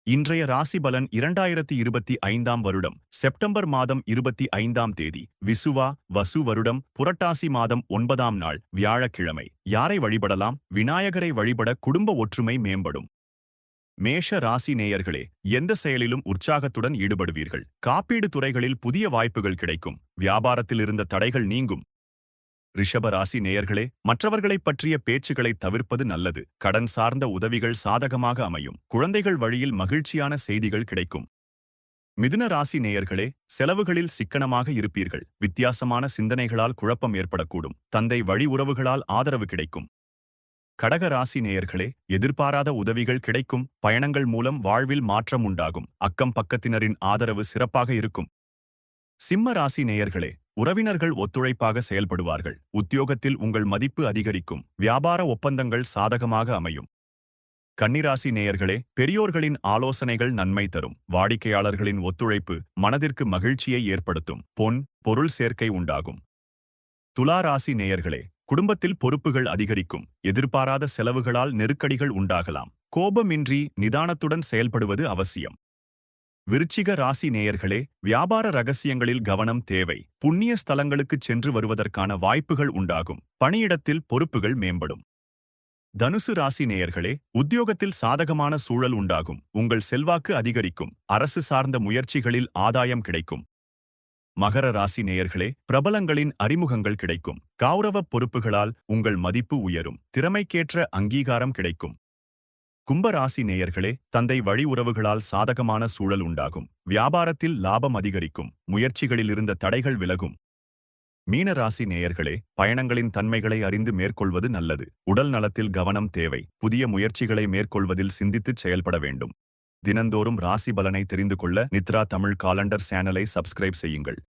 இன்றைய ராசி பலன் 2025 வருடம் செப்டம்பர் மாதம் 25 தேதி விசுவா வசு வருடம் புரட்டாசி மாதம் 9 நாள் வியாழக்கிழமை. யாரை வழிபடலாம்? விநாயகரை வழிபட குடும்ப ஒற்றுமை மேம்படும். மேஷ ராசி நேயர்களே, எந்த செயலிலும் உற்சாகத்துடன் ஈடுபடுவீர்கள். காப்பீடு துறைகளில் புதிய வாய்ப்புகள் கிடைக்கும். வியாபாரத்தில் இருந்த தடைகள் நீங்கும். ரிஷப ராசி நேயர்களே, மற்றவர்களைப் பற்றிய பேச்சுகளை தவிர்ப்பது நல்லது. கடன் சார்ந்த உதவிகள் சாதகமாக அமையும். குழந்தைகள் வழியில் மகிழ்ச்சியான செய்திகள் கிடைக்கும். மிதுன ராசி நேயர்களே, செலவுகளில் சிக்கனமாக இருப்பீர்கள். வித்தியாசமான சிந்தனைகளால் குழப்பம் ஏற்படக்கூடும். தந்தை வழி உறவுகளால் ஆதரவு கிடைக்கும். கடக ராசி நேயர்களே, எதிர்பாராத உதவிகள் கிடைக்கும். பயணங்கள் மூலம் வாழ்வில் மாற்றம் உண்டாகும். அக்கம் பக்கத்தினரின் ஆதரவு சிறப்பாக இருக்கும். சிம்ம ராசி நேயர்களே, உறவினர்கள் ஒத்துழைப்பாக செயல்படுவார்கள். உத்தியோகத்தில் உங்கள் மதிப்பு அதிகரிக்கும். வியாபார ஒப்பந்தங்கள் சாதகமாக அமையும். கன்னிராசி நேயர்களே, பெரியோர்களின் ஆலோசனைகள் நன்மை தரும். வாடிக்கையாளர்களின் ஒத்துழைப்பு மனதிற்கு மகிழ்ச்சியை ஏற்படுத்தும். பொன், பொருள் சேர்க்கை உண்டாகும். துலா ராசி நேயர்களே, குடும்பத்தில் பொறுப்புகள் அதிகரிக்கும். எதிர்பாராத செலவுகளால் நெருக்கடிகள் உண்டாகலாம். கோபமின்றி நிதானத்துடன் செயல்படுவது அவசியம். விருச்சிக ராசி நேயர்களே, வியாபார ரகசியங்களில் கவனம் தேவை. புண்ணிய ஸ்தலங்களுக்குச் சென்று வருவதற்கான வாய்ப்புகள் உண்டாகும். பணியிடத்தில் பொறுப்புகள் மேம்படும். தனுசு ராசி நேயர்களே, உத்தியோகத்தில் சாதகமான சூழல் உண்டாகும். உங்கள் செல்வாக்கு அதிகரிக்கும். அரசு சார்ந்த முயற்சிகளில் ஆதாயம் கிடைக்கும். மகர ராசி நேயர்களே, பிரபலங்களின் அறிமுகங்கள் கிடைக்கும். கௌரவ பொறுப்புகளால் உங்கள் மதிப்பு உயரும். திறமைக்கேற்ற அங்கீகாரம் கிடைக்கும். கும்பராசி நேயர்களே, தந்தை வழி உறவுகளால் சாதகமான சூழல் உண்டாகும். வியாபாரத்தில் லாபம் அதிகரிக்கும். முயற்சிகளில் இருந்த தடைகள் விலகும். மீன ராசி நேயர்களே, பயணங்களின் தன்மைகளை அறிந்து மேற்கொள்வது நல்லது. உடல் நலத்தில் கவனம் தேவை. புதிய முயற்சிகளை மேற்கொள்வதில் சிந்தித்துச் செயல்பட வேண்டும். தினந்தோறும் ராசி பலனை தெரிந்து கொள்ள நித்ரா தமிழ் காலண்டர் சேனலை சப்ஸ்கிரைப் செய்யுங்கள்.